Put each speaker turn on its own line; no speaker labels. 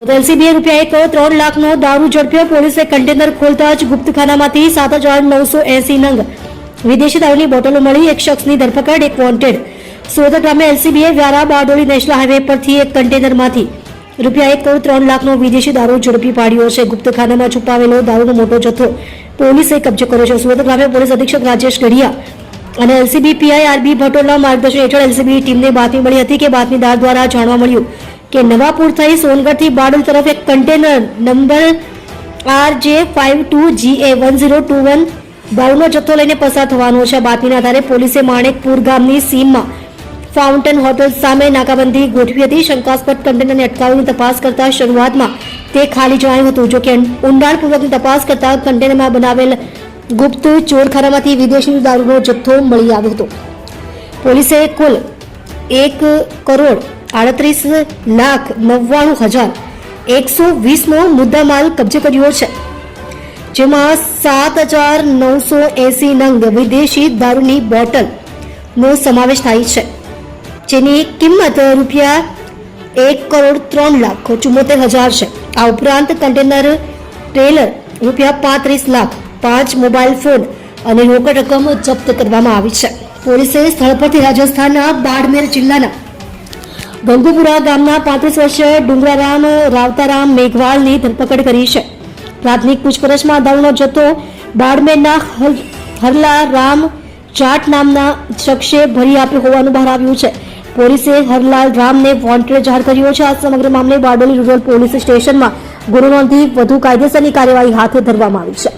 એલસીબીએ ₹1.3 લાખનો દારૂ ઝડપ્યો. પોલીસે કન્ટેનર ખોલતા જ ગુપ્તખાનામાંથી 7,980 નંગ વિદેશી દારૂની બોટલો મળી. એક શખ્સની ધરપકડ, એક વોન્ટેડ. સુરત ગામે એલસીબીએ વ્યારા બારડોલી નેશનલ હાઈવે પરથી એક કન્ટેનરમાંથી ₹1.3 લાખનો વિદેશી દારૂ ઝડપી પાડ્યો છે. ગુપ્તખાનામાં છુપાવેલો દારૂનો મોટો જથ્થો પોલીસે કબજે કર્યો છે. સુરત ગ્રામ્ય પોલીસ અધિક્ષક રાજેશ ગઢિયા અને એલસીબી પીઆઈ આરબી ભટોલના માર્ગદર્શન હેઠળ એલસીબી ટીમને બાતમી મળી હતી કે બાતમીદાર દ્વારા જાણવા મળ્યું કે નવાપુર થઈ સોનગઢથી બારડોલી તરફ એક કન્ટેનર નંબર RJ52GA1021 દારૂનો જથ્થો લઈને પસાર થવાનો છે. બાતમીના આધારે પોલીસે માણેકપુર ગામની સીમમાં ફાઉન્ટેન હોટલ સામે નાકાબંધી ગોઠવી હતી. શંકાસ્પદ કન્ટેનરને અટકાવીને તપાસ કરતા શરૂઆતમાં તે ખાલી જણાયું હતું. જોકે ઊંડાણપૂર્વકની તપાસ કરતા કન્ટેનરમાં બનાવેલ ગુપ્ત ચોરખાનામાંથી વિદેશી દારૂનો જથ્થો મળી આવ્યો હતો. પોલીસે કુલ ₹1,99,120નો મુદ્દામાલ કબજે કર્યો છે, જેમાં 7,980 નંગ વિદેશી દારૂની બોટલનો સમાવેશ થાય છે, જેની કિંમત ₹1,03,74,000 છે. આ ઉપરાંત container trailer ₹35 lakh, 5 mobile phone અને રોકડ રકમ જપ્ત કરવામાં આવી છે. પોલીસે સ્થળ પરથી રાજસ્થાનના બાડમેર જિલ્લાના ગંગુપુરા ગામના 35 વર્ષીય ડુંગરારામ રાવતારામ મેઘવાલની ધરપકડ કરી છે. પ્રાથમિક પૂછપરછમાં દારૂનો જથ્થો બાડમેરના હરલા રામ જાટ નામના શખ્સે ભરી આપ્યો હોવાનું બહાર આવ્યું છે. પોલીસે હરલાલ રામને વોન્ટેડ જાહેર કર્યો છે. આ સમગ્ર મામલે બારડોલી રૂરલ પોલીસ સ્ટેશનમાં ગુનો નોંધી વધુ કાયદેસરની કાર્યવાહી હાથ ધરવામાં આવી છે.